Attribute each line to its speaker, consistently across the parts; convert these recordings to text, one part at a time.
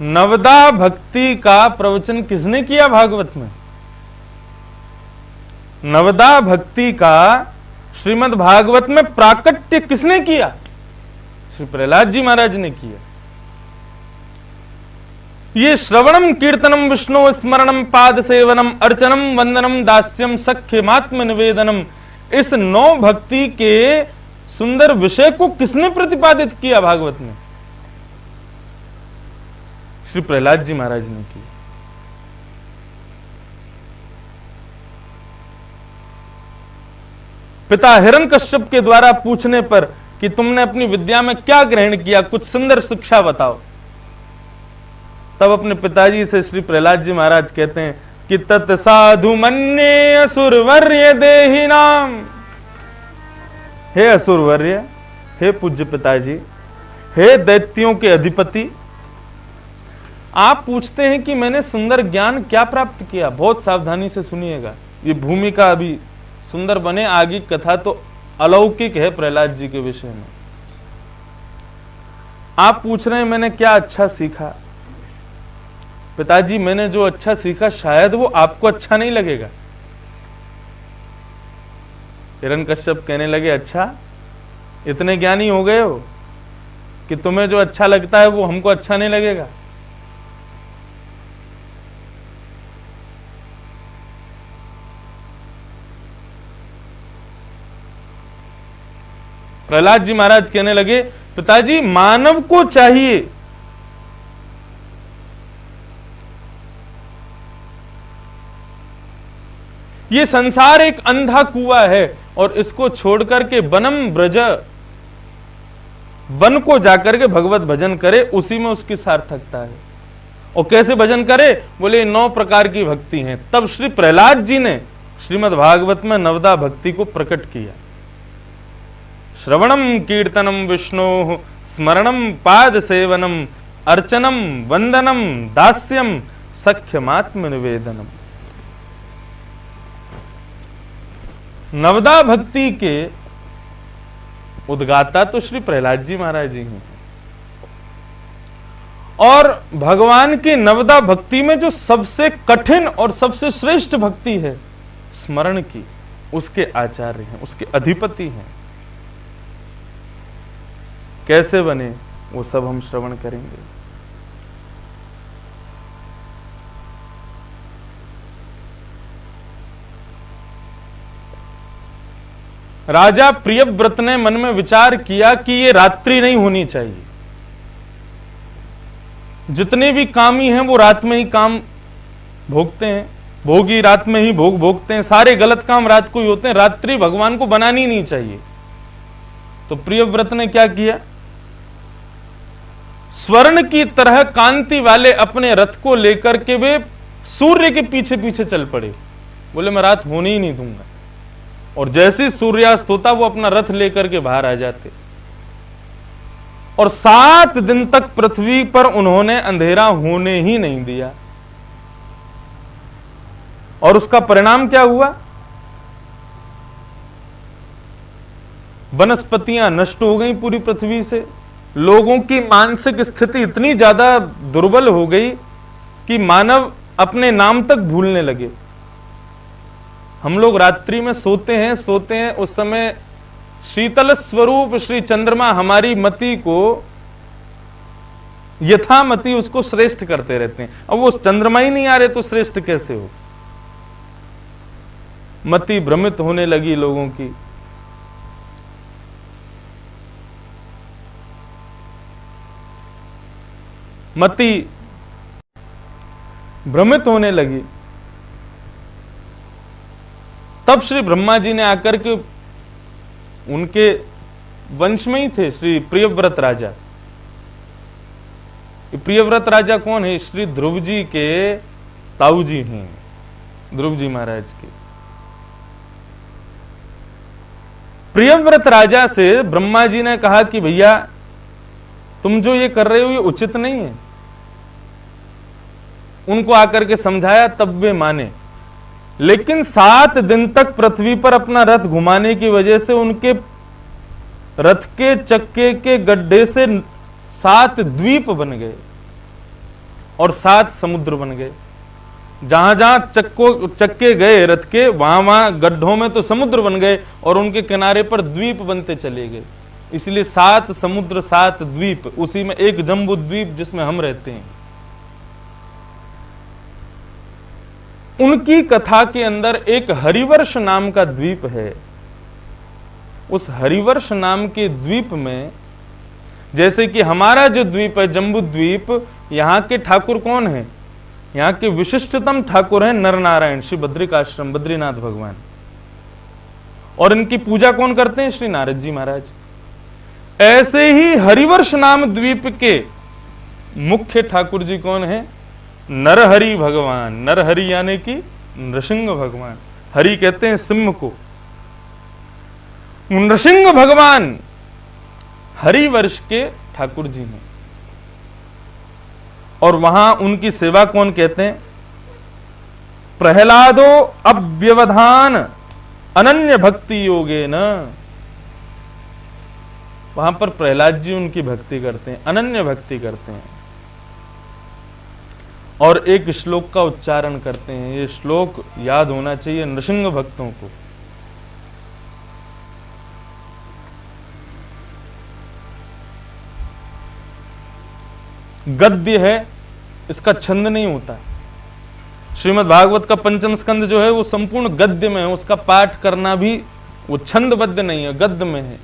Speaker 1: नवदा भक्ति का प्रवचन किसने किया भागवत में? नवदा भक्ति का श्रीमद् भागवत में प्राकट्य किसने किया? श्री प्रहलाद जी महाराज ने किया। ये श्रवणम कीर्तनम विष्णु स्मरणम पाद सेवनम अर्चनम वंदनम दास्यम सख्यमात्म निवेदनम, इस 9 भक्ति के सुंदर विषय को किसने प्रतिपादित किया भागवत में? श्री प्रहलाद जी महाराज ने किया। पिता हिरण्यकश्यप के द्वारा पूछने पर कि तुमने अपनी विद्या में क्या ग्रहण किया, कुछ सुंदर शिक्षा बताओ, तब अपने पिताजी से श्री प्रहलाद जी महाराज कहते हैं कि तत् साधु मन्ये असुरवर्य देहि नाम। हे असुरवर्य, हे पूज्य पिताजी, हे दैत्यों के अधिपति, आप पूछते हैं कि मैंने सुंदर ज्ञान क्या प्राप्त किया। बहुत सावधानी से सुनिएगा, ये भूमिका अभी सुंदर बने, आगे कथा तो अलौकिक है प्रहलाद जी के विषय में। आप पूछ रहे हैं मैंने क्या अच्छा सीखा। पिताजी मैंने जो अच्छा सीखा शायद वो आपको अच्छा नहीं लगेगा। हिरण्यकश्यप कहने लगे, अच्छा इतने ज्ञानी हो गए हो कि तुम्हें जो अच्छा लगता है वो हमको अच्छा नहीं लगेगा। प्रहलाद जी महाराज कहने लगे, पिताजी मानव को चाहिए ये संसार एक अंधा कुआं है और इसको छोड़कर के वनम ब्रज, वन को जाकर के भगवत भजन करे, उसी में उसकी सार्थकता है। और कैसे भजन करे? बोले 9 प्रकार की भक्ति हैं। तब श्री प्रहलाद जी ने श्रीमद् भागवत में नवदा भक्ति को प्रकट किया। श्रवणम कीर्तनम विष्णु स्मरणम पाद सेवनम अर्चनम वंदनम दास्यम सख्यमात्म निवेदनम। नवदा भक्ति के उद्गाता तो श्री प्रहलाद जी महाराज जी हैं, और भगवान की नवदा भक्ति में जो सबसे कठिन और सबसे श्रेष्ठ भक्ति है स्मरण की, उसके आचार्य हैं, उसके अधिपति हैं। कैसे बने वो सब हम श्रवण करेंगे। राजा प्रियव्रत ने मन में विचार किया कि ये रात्रि नहीं होनी चाहिए। जितने भी कामी हैं वो रात में ही काम भोगते हैं, भोगी रात में ही भोग भोगते हैं, सारे गलत काम रात को ही होते हैं। रात्रि भगवान को बनानी नहीं चाहिए। तो प्रियव्रत ने क्या किया? स्वर्ण की तरह कांति वाले अपने रथ को लेकर के वे सूर्य के पीछे पीछे चल पड़े। बोले मैं रात होने ही नहीं दूंगा। और जैसे सूर्यास्त होता वो अपना रथ लेकर के बाहर आ जाते। और 7 दिन तक पृथ्वी पर उन्होंने अंधेरा होने ही नहीं दिया। और उसका परिणाम क्या हुआ? वनस्पतियां नष्ट हो गई पूरी पृथ्वी से। लोगों की मानसिक स्थिति इतनी ज्यादा दुर्बल हो गई कि मानव अपने नाम तक भूलने लगे। हम लोग रात्रि में सोते हैं, उस समय शीतल स्वरूप श्री चंद्रमा हमारी मति को यथामति उसको श्रेष्ठ करते रहते हैं। अब वो चंद्रमा ही नहीं आ रहे तो श्रेष्ठ कैसे हो? मति भ्रमित होने लगी लोगों की। मति भ्रमित होने लगी। तब श्री ब्रह्मा जी ने आकर के, उनके वंश में ही थे श्री प्रियव्रत राजा। प्रियव्रत राजा कौन है? श्री ध्रुव जी के ताऊ जी हैं, ध्रुव जी महाराज के। प्रियव्रत राजा से ब्रह्मा जी ने कहा कि भैया तुम जो ये कर रहे हो ये उचित नहीं है। उनको आकर के समझाया, तब वे माने। लेकिन 7 दिन तक पृथ्वी पर अपना रथ घुमाने की वजह से उनके रथ के चक्के के गड्ढे से 7 द्वीप बन गए। और 7 समुद्र बन गए। जहां जहां चक्के गए रथ के, वहां वहां गड्ढों में तो समुद्र बन गए और उनके किनारे पर द्वीप बनते चले गए। इसलिए 7 समुद्र 7 द्वीप, उसी में एक जम्बू द्वीप जिसमें हम रहते हैं। उनकी कथा के अंदर एक हरिवर्ष नाम का द्वीप है। उस हरिवर्ष नाम के द्वीप में, जैसे कि हमारा जो द्वीप है जम्बू द्वीप, यहां के ठाकुर कौन है? यहां के विशिष्टतम ठाकुर हैं नर नारायण, श्री बद्रिकाश्रम बद्रीनाथ भगवान। और इनकी पूजा कौन करते हैं? श्री नारद जी महाराज। ऐसे ही हरिवर्ष नाम द्वीप के मुख्य ठाकुर जी कौन है? नरहरि भगवान। नरहरि यानी कि नृसिंह भगवान। हरि कहते हैं सिंह को। नृसिंह भगवान हरिवर्ष के ठाकुर जी हैं। और वहां उनकी सेवा कौन कहते हैं? प्रहलादो अव्यवधान अनन्य भक्ति योगे न। वहां पर प्रहलाद जी उनकी भक्ति करते हैं, अनन्य भक्ति करते हैं और एक श्लोक का उच्चारण करते हैं। ये श्लोक याद होना चाहिए नृसिंह भक्तों को। गद्य है, इसका छंद नहीं होता। श्रीमद् भागवत का पंचम स्कंद जो है वो संपूर्ण गद्य में है, उसका पाठ करना भी वो छंदबद्ध नहीं है, गद्य में है।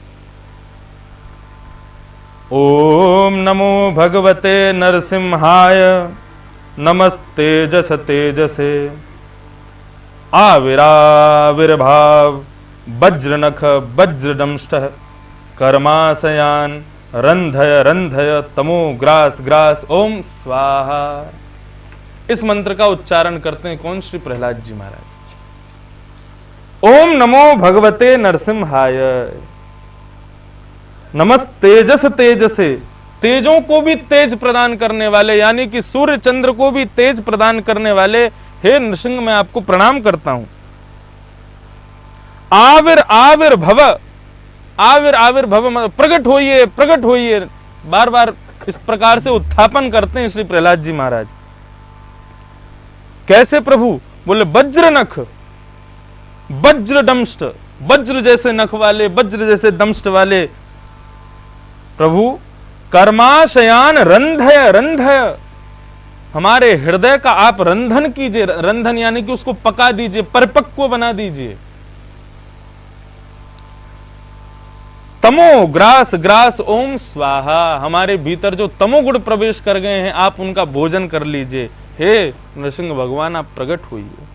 Speaker 1: ओम नमो भगवते नरसिंहाय नमस्ते जस तेजसे आविराविर्भाव वज्रनख वज्रदंष्ट कर्माशयान रंधय रंधय तमो ग्रास ग्रास ओम स्वाहा। इस मंत्र का उच्चारण करते हैं कौन? श्री प्रहलाद जी महाराज। ओम नमो भगवते नरसिंहाय नमस्तेजस तेजसे, तेजों को भी तेज प्रदान करने वाले, यानी कि सूर्य चंद्र को भी तेज प्रदान करने वाले हे नृसिंह, मैं आपको प्रणाम करता हूं। आविर आविर भव, आविर आविर भव, प्रकट होइए प्रकट होइए, बार बार इस प्रकार से उत्थापन करते हैं श्री प्रहलाद जी महाराज। कैसे प्रभु? बोले वज्र नख वज्र दंष्ट, वज्र जैसे नख वाले, वज्र जैसे दंष्ट वाले प्रभु। कर्माशयान रंधय रंधय, हमारे हृदय का आप रंधन कीजिए। रंधन यानी कि उसको पका दीजिए, परिपक्व बना दीजिए। तमो ग्रास ग्रास ओम स्वाहा, हमारे भीतर जो तमोगुण प्रवेश कर गए हैं आप उनका भोजन कर लीजिए। हे नृसिंह भगवान आप प्रकट होइए।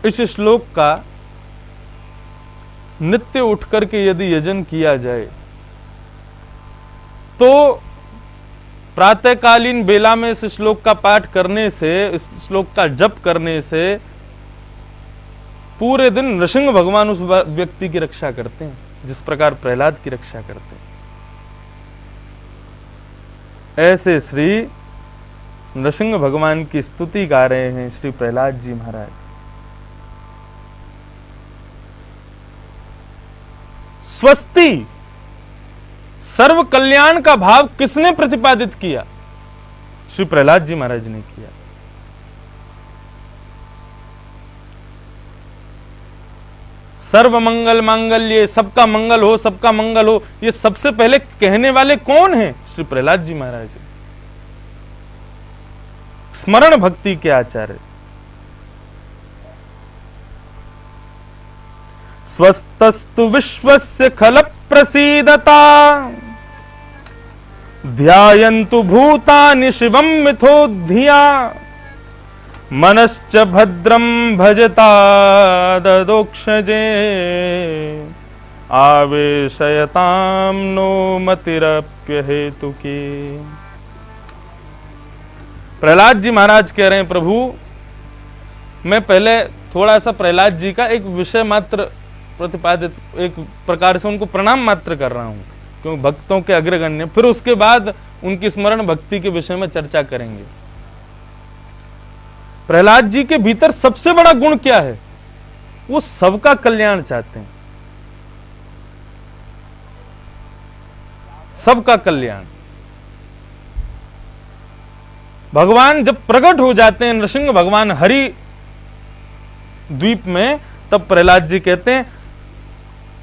Speaker 1: इस श्लोक का नित्य उठ करके यदि यजन किया जाए तो प्रातःकालीन बेला में इस श्लोक का पाठ करने से, इस श्लोक का जप करने से पूरे दिन नृसिंह भगवान उस व्यक्ति की रक्षा करते हैं जिस प्रकार प्रहलाद की रक्षा करते हैं। ऐसे श्री नृसिंह भगवान की स्तुति गा रहे हैं श्री प्रहलाद जी महाराज। स्वस्ति, सर्व कल्याण का भाव किसने प्रतिपादित किया? श्री प्रहलाद जी महाराज ने किया। सर्व मंगल मांगल्य, सबका मंगल हो सबका मंगल हो, ये सबसे पहले कहने वाले कौन हैं? श्री प्रहलाद जी महाराज। स्मरण भक्ति के आचार्य। स्वस्तस्तु विश्वस्य खल प्रसीदता ध्यायन्तु भूतानि शिवं मिथोधिया मनश्च भद्रं भजता ददोक्षजे आवेशयतां नो मतिरप्य हेतुकी। प्रहलाद जी महाराज कह रहे हैं प्रभु, मैं पहले थोड़ा सा प्रहलाद जी का एक विषय मात्र प्रतिपादित, एक प्रकार से उनको प्रणाम मात्र कर रहा हूं क्योंकि भक्तों के अग्रगण्य, फिर उसके बाद उनकी स्मरण भक्ति के विषय में चर्चा करेंगे। प्रहलाद जी के भीतर सबसे बड़ा गुण क्या है? वो सबका कल्याण चाहते हैं। सबका कल्याण। भगवान जब प्रकट हो जाते हैं नृसिंह भगवान हरि द्वीप में, तब प्रहलाद जी कहते हैं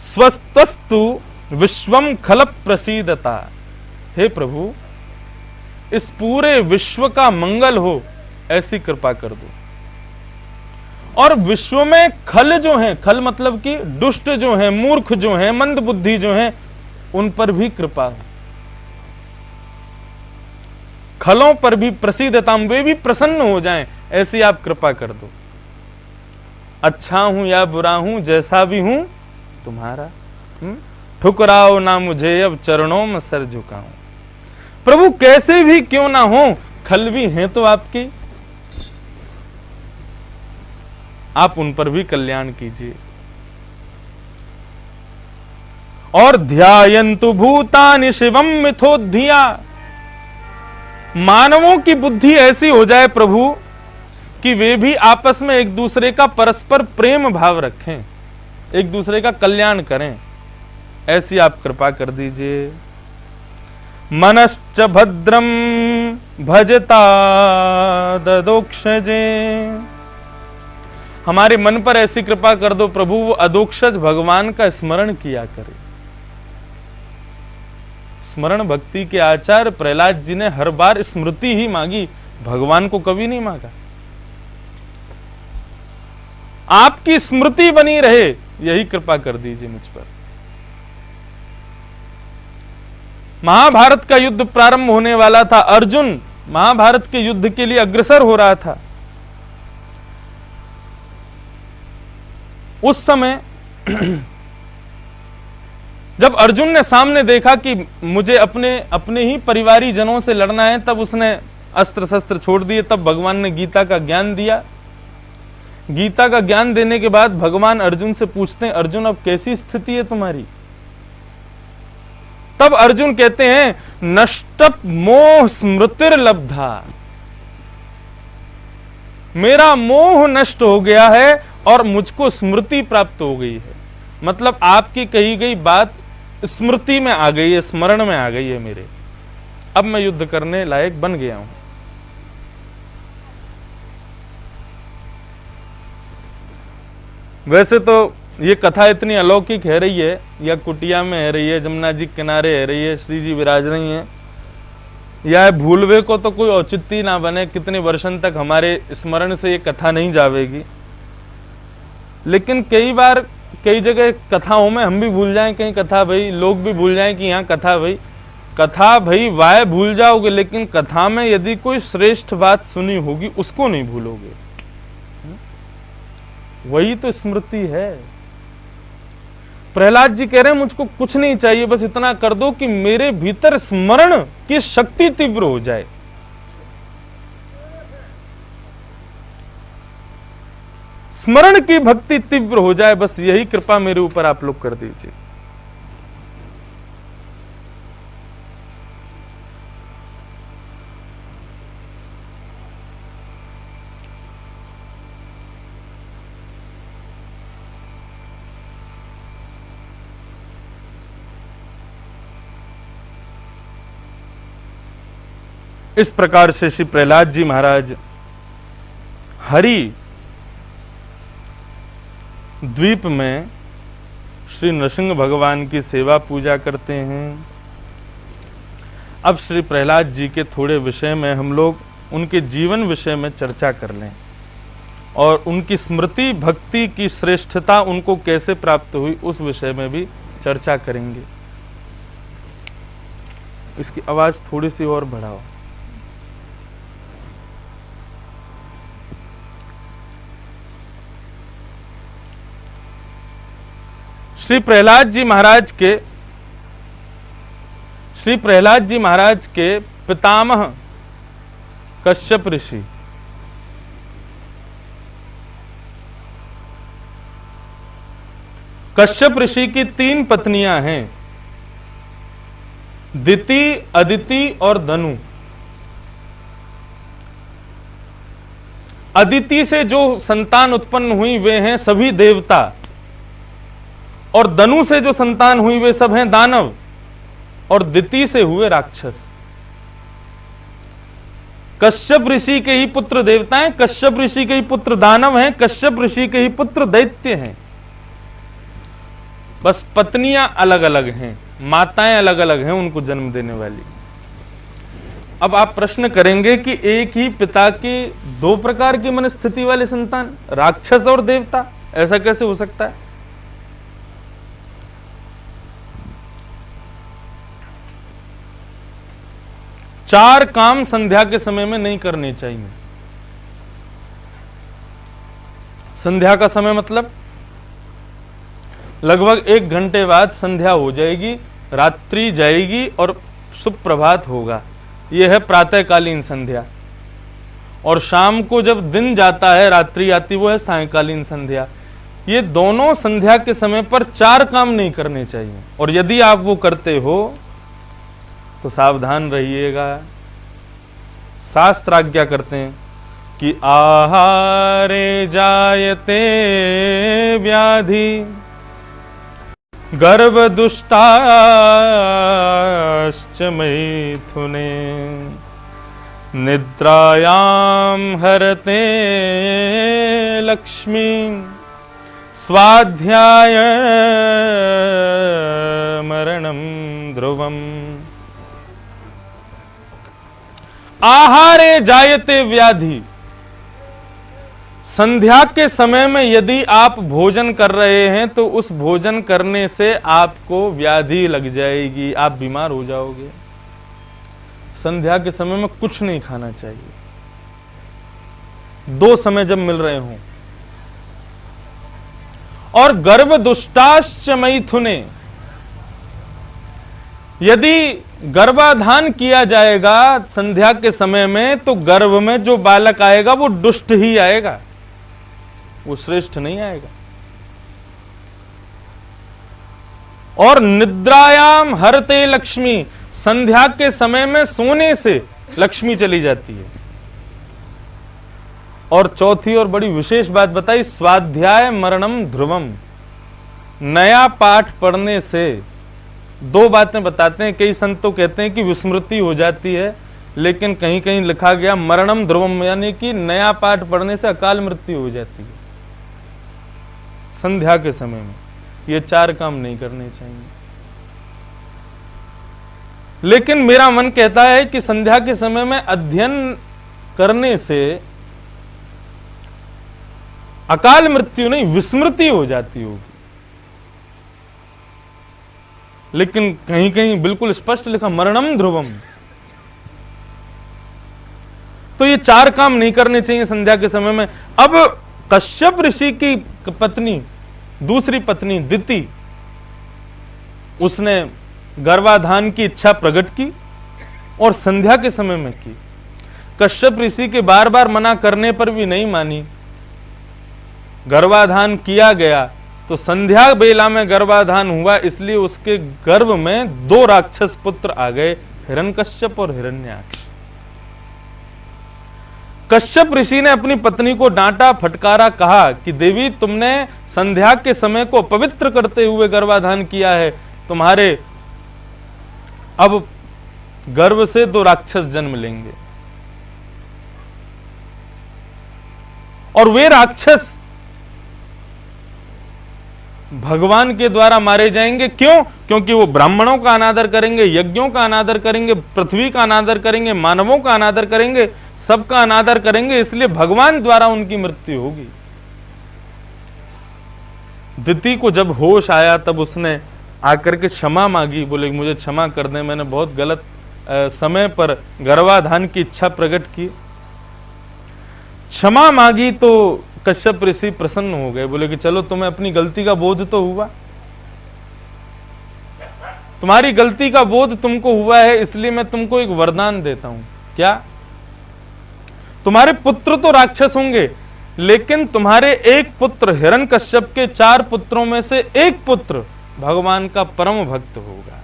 Speaker 1: स्वस्तस्तु विश्वम खल प्रसीदता, हे प्रभु इस पूरे विश्व का मंगल हो ऐसी कृपा कर दो। और विश्व में खल जो हैं, खल मतलब कि दुष्ट जो हैं, मूर्ख जो हैं, मंद बुद्धि जो हैं, उन पर भी कृपा हो, खलों पर भी प्रसीदताम, वे भी प्रसन्न हो जाएं, ऐसी आप कृपा कर दो। अच्छा हूं या बुरा हूं, जैसा भी हूं तुम्हारा, ठुकराओ ना मुझे अब चरणों में सर झुकाऊं। प्रभु कैसे भी क्यों ना हो, खल भी हैं तो आपकी, आप उन पर भी कल्याण कीजिए। और ध्यायन्तु भूतानि शिवम मिथोधिया, मानवों की बुद्धि ऐसी हो जाए प्रभु कि वे भी आपस में एक दूसरे का परस्पर प्रेम भाव रखें, एक दूसरे का कल्याण करें, ऐसी आप कृपा कर दीजिए। मनश्च भद्रम भजता ददोक्षजे, हमारे मन पर ऐसी कृपा कर दो प्रभु वो अदोक्षज भगवान का स्मरण किया करे। स्मरण भक्ति के आचार्य प्रहलाद जी ने हर बार स्मृति ही मांगी, भगवान को कभी नहीं मांगा। आपकी स्मृति बनी रहे, यही कृपा कर दीजिए मुझ पर। महाभारत का युद्ध प्रारंभ होने वाला था, अर्जुन महाभारत के युद्ध के लिए अग्रसर हो रहा था। उस समय जब अर्जुन ने सामने देखा कि मुझे अपने ही परिवारी जनों से लड़ना है, तब उसने अस्त्र शस्त्र छोड़ दिए। तब भगवान ने गीता का ज्ञान दिया। गीता का ज्ञान देने के बाद भगवान अर्जुन से पूछते हैं, अर्जुन अब कैसी स्थिति है तुम्हारी? तब अर्जुन कहते हैं, नष्टप मोह स्मृतिर्लब्धा, मेरा मोह नष्ट हो गया है और मुझको स्मृति प्राप्त हो गई है। मतलब आपकी कही गई बात स्मृति में आ गई है, स्मरण में आ गई है मेरे, अब मैं युद्ध करने लायक बन गया हूं। वैसे तो ये कथा इतनी अलौकिक है रही है, या कुटिया में है रही है, जमुना जी किनारे है रही है, श्री जी विराज रही हैं, या भूलवे को तो कोई औचित्य ना बने, कितने वर्षों तक हमारे स्मरण से ये कथा नहीं जावेगी। लेकिन कई बार कई जगह कथाओं में हम भी भूल जाएं, कहीं कथा भाई लोग भी भूल जाएं कि यहाँ कथा भाई, कथा भाई वाय भूल जाओगे, लेकिन कथा में यदि कोई श्रेष्ठ बात सुनी होगी उसको नहीं भूलोगे। वही तो स्मृति है। प्रहलाद जी कह रहे हैं मुझको कुछ नहीं चाहिए, बस इतना कर दो कि मेरे भीतर स्मरण की शक्ति तीव्र हो जाए। स्मरण की भक्ति तीव्र हो जाए, बस यही कृपा मेरे ऊपर आप लोग कर दीजिए। इस प्रकार से श्री प्रहलाद जी महाराज हरि द्वीप में श्री नृसिंह भगवान की सेवा पूजा करते हैं। अब श्री प्रहलाद जी के थोड़े विषय में हम लोग उनके जीवन विषय में चर्चा कर लें और उनकी स्मृति भक्ति की श्रेष्ठता उनको कैसे प्राप्त हुई उस विषय में भी चर्चा करेंगे। इसकी आवाज थोड़ी सी और बढ़ाओ। श्री प्रहलाद जी महाराज के पितामह कश्यप ऋषि की 3 पत्नियां हैं, दिति, अदिति और दनु। अदिति से जो संतान उत्पन्न हुई वे हैं सभी देवता, और दनु से जो संतान हुई वे सब हैं दानव। और दिति से हुए राक्षस। कश्यप ऋषि के ही पुत्र देवता हैं, कश्यप ऋषि के ही पुत्र दानव हैं, कश्यप ऋषि के ही पुत्र दैत्य हैं। बस पत्नियां अलग अलग हैं, माताएं अलग अलग हैं उनको जन्म देने वाली। अब आप प्रश्न करेंगे कि एक ही पिता की दो प्रकार की मनस्थिति वाले संतान, राक्षस और देवता, ऐसा कैसे हो सकता है? चार काम संध्या के समय में नहीं करने चाहिए। संध्या का समय मतलब लगभग 1 घंटे बाद संध्या हो जाएगी, रात्रि जाएगी और सुप्रभात होगा। यह है प्रातःकालीन संध्या। और शाम को जब दिन जाता है, रात्रि आती, वो है सायंकालीन संध्या। ये दोनों संध्या के समय पर 4 काम नहीं करने चाहिए। और यदि आप वो करते हो तो सावधान रहिएगा। शास्त्र आज्ञा करते हैं कि आहारे जायते व्याधि गर्भदुष्टाश्च मैथुने निद्रायां हरते लक्ष्मी स्वाध्याय मरणं ध्रुवम्। आहारे जायते व्याधि, संध्या के समय में यदि आप भोजन कर रहे हैं तो उस भोजन करने से आपको व्याधि लग जाएगी, आप बीमार हो जाओगे। संध्या के समय में कुछ नहीं खाना चाहिए, 2 समय जब मिल रहे हों। और गर्भ दुष्टाश्च मैथुने, यदि गर्भाधान किया जाएगा संध्या के समय में तो गर्भ में जो बालक आएगा वो दुष्ट ही आएगा, वो श्रेष्ठ नहीं आएगा। और निद्रायाम हरते लक्ष्मी, संध्या के समय में सोने से लक्ष्मी चली जाती है। और चौथी और बड़ी विशेष बात बताई, स्वाध्याय मरणम ध्रुवम, नया पाठ पढ़ने से 2 बातें बताते हैं। कई संत तो कहते हैं कि विस्मृति हो जाती है, लेकिन कहीं कहीं लिखा गया मरणम ध्रुवम, यानी कि नया पाठ पढ़ने से अकाल मृत्यु हो जाती है। संध्या के समय में ये 4 काम नहीं करने चाहिए। लेकिन मेरा मन कहता है कि संध्या के समय में अध्ययन करने से अकाल मृत्यु नहीं, विस्मृति हो जाती होगी। लेकिन कहीं कहीं बिल्कुल स्पष्ट लिखा मरणम ध्रुवम। तो ये 4 काम नहीं करने चाहिए संध्या के समय में। अब कश्यप ऋषि की पत्नी, दूसरी पत्नी दिति, उसने गर्भाधान की इच्छा प्रकट की और संध्या के समय में की। कश्यप ऋषि के बार बार मना करने पर भी नहीं मानी, गर्भाधान किया गया। तो संध्या बेला में गर्भाधान हुआ, इसलिए उसके गर्भ में 2 राक्षस पुत्र आ गए, हिरण्यकश्यप और हिरण्याक्ष। कश्यप ऋषि ने अपनी पत्नी को डांटा, फटकारा, कहा कि देवी, तुमने संध्या के समय को पवित्र करते हुए गर्भाधान किया है, तुम्हारे अब गर्भ से 2 राक्षस जन्म लेंगे। और वे राक्षस भगवान के द्वारा मारे जाएंगे। क्यों? क्योंकि वो ब्राह्मणों का अनादर करेंगे, यज्ञों का अनादर करेंगे, पृथ्वी का अनादर करेंगे, मानवों का अनादर करेंगे, सबका अनादर करेंगे, इसलिए भगवान द्वारा उनकी मृत्यु होगी। दिति को जब होश आया तब उसने आकर के क्षमा मांगी, बोले मुझे क्षमा कर दें, मैंने बहुत गलत समय पर गर्भाधान की इच्छा प्रकट की। क्षमा मांगी तो कश्यप ऋषि प्रसन्न हो गए, बोले कि चलो तुम्हें अपनी गलती का बोध तो हुआ, तुम्हारी गलती का बोध तुमको हुआ है, इसलिए मैं तुमको एक वरदान देता हूं। क्या? तुम्हारे पुत्र तो राक्षस होंगे, लेकिन तुम्हारे एक पुत्र हिरण्यकश्यप के 4 पुत्रों में से एक पुत्र भगवान का परम भक्त होगा।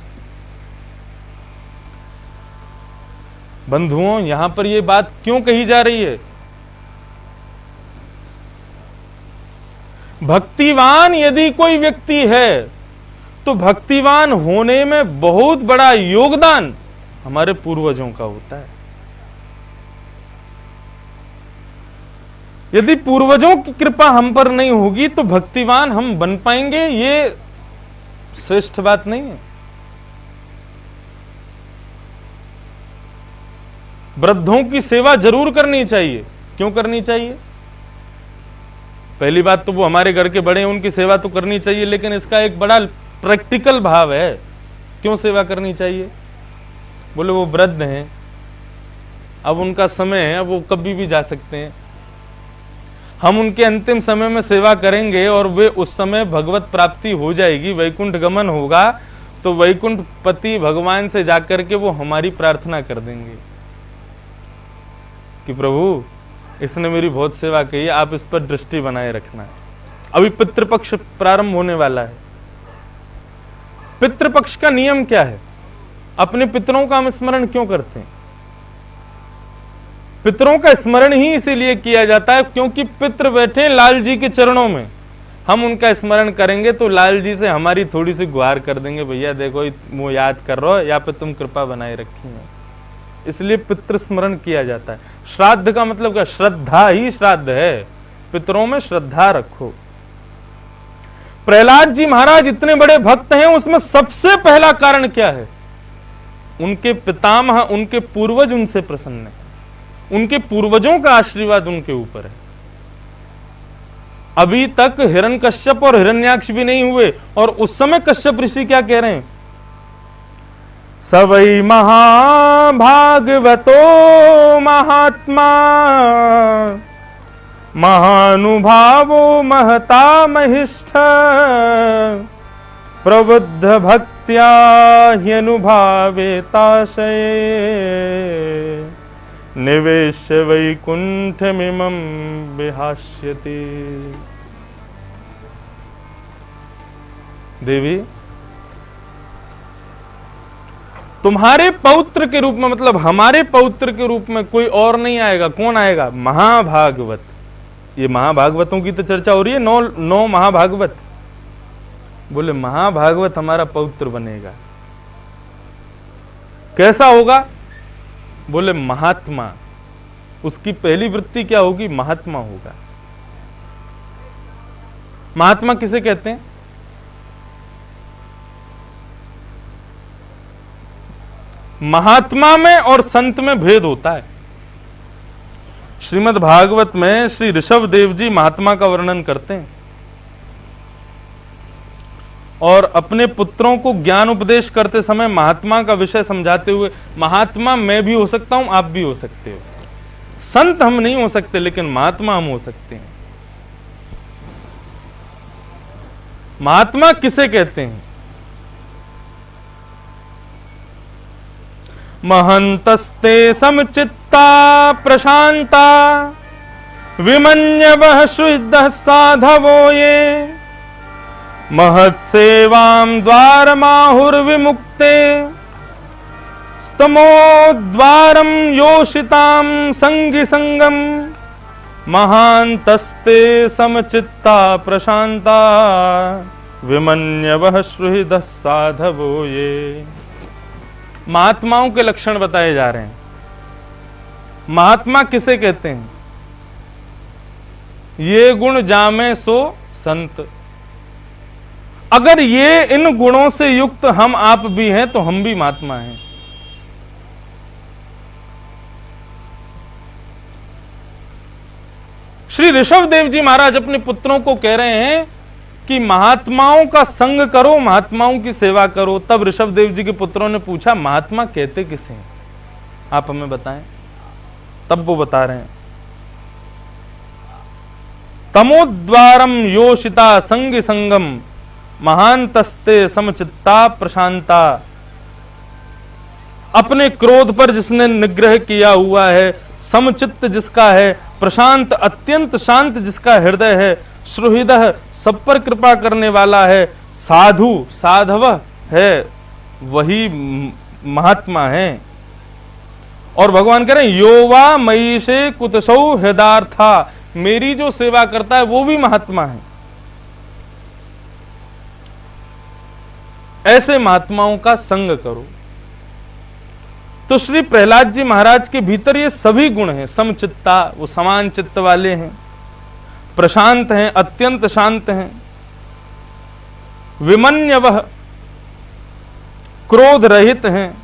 Speaker 1: बंधुओं, यहां पर यह बात क्यों कही जा रही है? भक्तिवान यदि कोई व्यक्ति है तो भक्तिवान होने में बहुत बड़ा योगदान हमारे पूर्वजों का होता है। यदि पूर्वजों की कृपा हम पर नहीं होगी तो भक्तिवान हम बन पाएंगे, ये श्रेष्ठ बात नहीं है। वृद्धों की सेवा जरूर करनी चाहिए। क्यों करनी चाहिए? पहली बात तो वो हमारे घर के बड़े हैं, उनकी सेवा तो करनी चाहिए, लेकिन इसका एक बड़ा प्रैक्टिकल भाव है। क्यों सेवा करनी चाहिए? बोले वो वृद्ध हैं, अब उनका समय है, अब वो कभी भी जा सकते हैं। हम उनके अंतिम समय में सेवा करेंगे और वे उस समय भगवत प्राप्ति हो जाएगी, वैकुंठ गमन होगा, तो वैकुंठ पति भगवान से जाकर के वो हमारी प्रार्थना कर देंगे कि प्रभु इसने मेरी बहुत सेवा की है, आप इस पर दृष्टि बनाए रखना। अभी पितृपक्ष प्रारंभ होने वाला है। पितृपक्ष का नियम क्या है? अपने पितरों का हम स्मरण क्यों करते हैं? पितरों का स्मरण ही इसीलिए किया जाता है क्योंकि पितृ बैठे लाल जी के चरणों में। हम उनका स्मरण करेंगे तो लाल जी से हमारी थोड़ी सी गुहार कर देंगे, भैया देखो वो याद कर रहे हो, या पे तुम कृपा बनाए रखी है। इसलिए पितृ स्मरण किया जाता है। श्राद्ध का मतलब क्या? श्रद्धा ही श्राद्ध है। पितरों में श्रद्धा रखो। प्रहलाद जी महाराज इतने बड़े भक्त हैं, उसमें सबसे पहला कारण क्या है? उनके पितामह, उनके पूर्वज उनसे प्रसन्न है, उनके पूर्वजों का आशीर्वाद उनके ऊपर है। अभी तक हिरण्यकश्यप और हिरण्याक्ष भी नहीं हुए, और उस समय कश्यप ऋषि क्या कह रहे हैं? सवै महाभागवतो महात्मा महानुभावो महता महिष्ठ प्रबुद्ध भक्त्या ह्यनुभावेताशये निवेश्य वैकुंठमिमं विहास्यति। देवी, तुम्हारे पौत्र के रूप में, मतलब हमारे पौत्र के रूप में कोई और नहीं आएगा। कौन आएगा? महाभागवत। ये महाभागवतों की तो चर्चा हो रही है, नौ महाभागवत। बोले महाभागवत हमारा पौत्र बनेगा। कैसा होगा? बोले महात्मा। उसकी पहली वृत्ति क्या होगी? महात्मा होगा। महात्मा किसे कहते हैं? महात्मा में और संत में भेद होता है। श्रीमद् भागवत में श्री ऋषभ देव जी महात्मा का वर्णन करते हैं और अपने पुत्रों को ज्ञान उपदेश करते समय महात्मा का विषय समझाते हुए, महात्मा मैं भी हो सकता हूं, आप भी हो सकते हो। संत हम नहीं हो सकते, लेकिन महात्मा हम हो सकते हैं। महात्मा किसे कहते हैं? महंतस्ते समचित्ता प्रशांता विमन्यवः शुद्धः साधवो ये महत्सेवां द्वारमाहुर्विमुक्ते स्तमोद्वारं योषितां संगी संगम महांतस्ते समचित्ता प्रशांता विमन्यवः शुद्धः साधवो ये। महात्माओं के लक्षण बताए जा रहे हैं। महात्मा किसे कहते हैं? ये गुण जामे सो संत। अगर ये इन गुणों से युक्त हम आप भी हैं तो हम भी महात्मा हैं। श्री ऋषभ देव जी महाराज अपने पुत्रों को कह रहे हैं कि महात्माओं का संग करो, महात्माओं की सेवा करो। तब ऋषभ देव जी के पुत्रों ने पूछा, महात्मा कहते किसे हैं? आप हमें बताएं। तब वो बता रहे हैं, तमोद्वारम योषिता संग संगम महांतस्ते समचित्ता प्रशांता। अपने क्रोध पर जिसने निग्रह किया हुआ है, समचित्त जिसका है, प्रशांत अत्यंत शांत जिसका हृदय है, सुहृदः सब पर कृपा करने वाला है, साधु साधव है, वही महात्मा है। और भगवान कह रहे हैं, योवा मयि से कुतसौ हृदार्था। मेरी जो सेवा करता है वो भी महात्मा है। ऐसे महात्माओं का संग करो। तो श्री प्रहलाद जी महाराज के भीतर ये सभी गुण हैं। समचित्ता, वो समान चित्त वाले हैं, प्रशांत हैं, अत्यंत शांत हैं, विमन्यवः, क्रोध रहित हैं,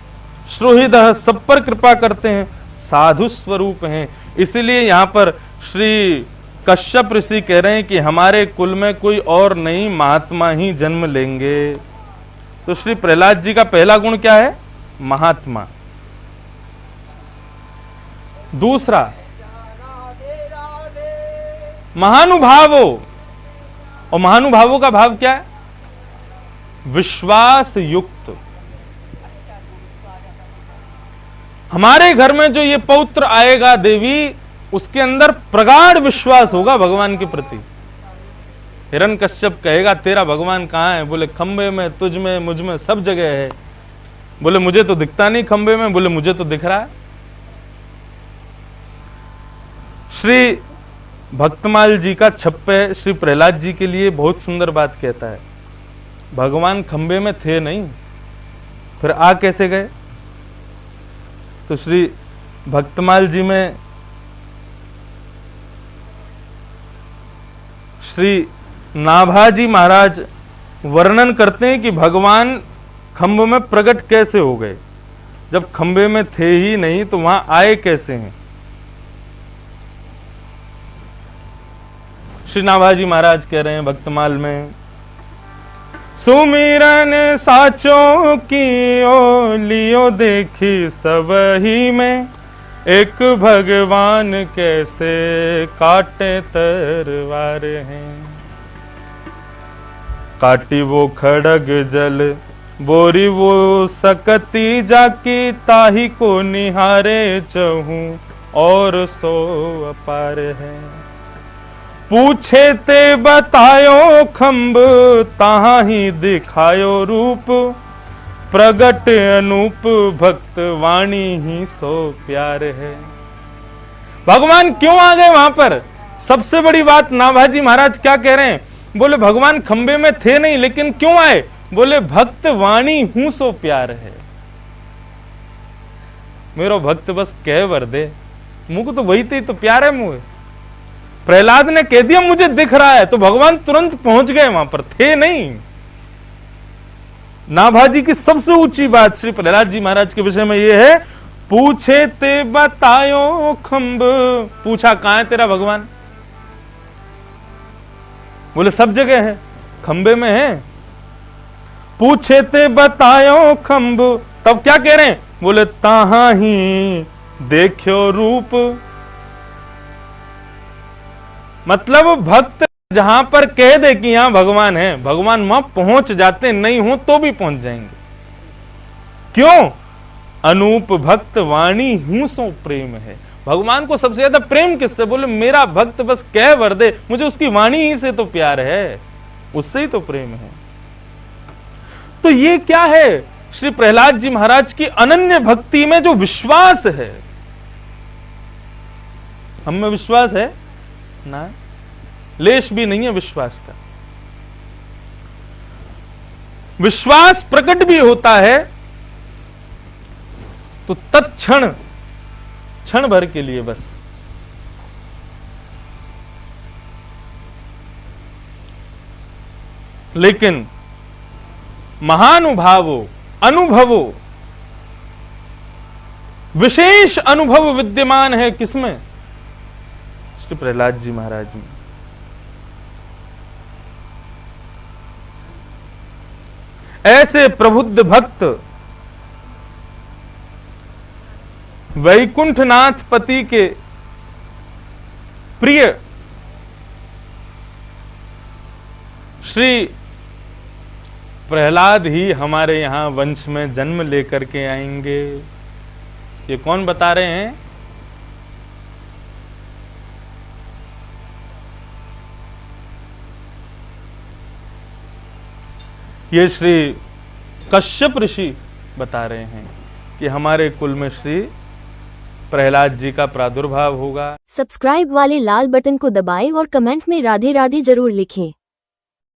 Speaker 1: सुहृदः, सब पर कृपा करते हैं, साधु स्वरूप हैं। इसीलिए यहां पर श्री कश्यप ऋषि कह रहे हैं कि हमारे कुल में कोई और नहीं, महात्मा ही जन्म लेंगे। तो श्री प्रहलाद जी का पहला गुण क्या है? महात्मा। दूसरा, महानुभावो। और महानुभावों का भाव क्या है? विश्वास युक्त। हमारे घर में जो ये पौत्र आएगा देवी, उसके अंदर प्रगाढ़ विश्वास होगा भगवान के प्रति। हिरण्यकश्यप कहेगा तेरा भगवान कहाँ है? बोले खंबे में, तुझ में, मुझ में, सब जगह है। बोले मुझे तो दिखता नहीं खंबे में। बोले मुझे तो दिख रहा है। श्री भक्तमाल जी का छप्पे श्री प्रहलाद जी के लिए बहुत सुंदर बात कहता है। भगवान खंबे में थे नहीं, फिर आ कैसे गए? तो श्री भक्तमाल जी में श्री नाभाजी महाराज वर्णन करते हैं कि भगवान खंभ में प्रकट कैसे हो गए। जब खंबे में थे ही नहीं तो वहां आए कैसे हैं? श्री नाभाजी महाराज कह रहे हैं भक्तमाल में, सुमिरन साचों की ओ लियो देखी सब ही में, एक भगवान कैसे काटे तरवार हैं। काटी वो खड़ग जल बोरी वो सकती जाकी, ताही को निहारे चहूं और सो अपार है। पूछे ते बतायो खंब, ताहा ही दिखायो रूप, प्रगट अनूप भक्त वाणी ही सो प्यार है। भगवान क्यों आ गए वहां पर? सबसे बड़ी बात नाभाजी महाराज क्या कह रहे हैं? बोले भगवान खंबे में थे नहीं, लेकिन क्यों आए? बोले भक्त वाणी हूं सो प्यार है। मेरो भक्त बस कह वर दे, मुंह को तो वही थे तो प्यार है मुंह। प्रहलाद ने कह दिया मुझे दिख रहा है, तो भगवान तुरंत पहुंच गए वहां पर, थे नहीं। नाभाजी की सबसे ऊंची बात श्री प्रहलाद जी महाराज के विषय में यह है, पूछे ते बतायो खंब। पूछा कहां है तेरा भगवान? बोले सब जगह है, खंबे में है। पूछे ते बतायो खंब, तब क्या कह रहे हैं? बोले ताहा ही देखो रूप। मतलब भक्त जहां पर कह दे कि यहां भगवान है, भगवान वहां पहुंच जाते, नहीं हो तो भी पहुंच जाएंगे। क्यों? अनूप भक्त वाणी हूं सो प्रेम है। भगवान को सबसे ज्यादा प्रेम किससे? बोले मेरा भक्त बस कह वर दे, मुझे उसकी वाणी ही से तो प्यार है, उससे ही तो प्रेम है। तो ये क्या है? श्री प्रहलाद जी महाराज की अनन्य भक्ति में जो विश्वास है। हम में विश्वास है ना? लेश भी नहीं है विश्वास का। विश्वास प्रकट भी होता है तो तत्क्षण, क्षण भर के लिए बस। लेकिन महानुभावो, अनुभवो, विशेष अनुभव विद्यमान है किसमें? श्री प्रहलाद जी महाराज में। ऐसे प्रबुद्ध भक्त वैकुंठनाथ पति के प्रिय श्री प्रहलाद ही हमारे यहां वंश में जन्म लेकर के आएंगे। ये कौन बता रहे हैं? ये श्री कश्यप ऋषि बता रहे हैं कि हमारे कुल में श्री प्रहलाद जी का प्रादुर्भाव होगा।
Speaker 2: सब्सक्राइब वाले लाल बटन को दबाएं और कमेंट में राधे राधे जरूर लिखें।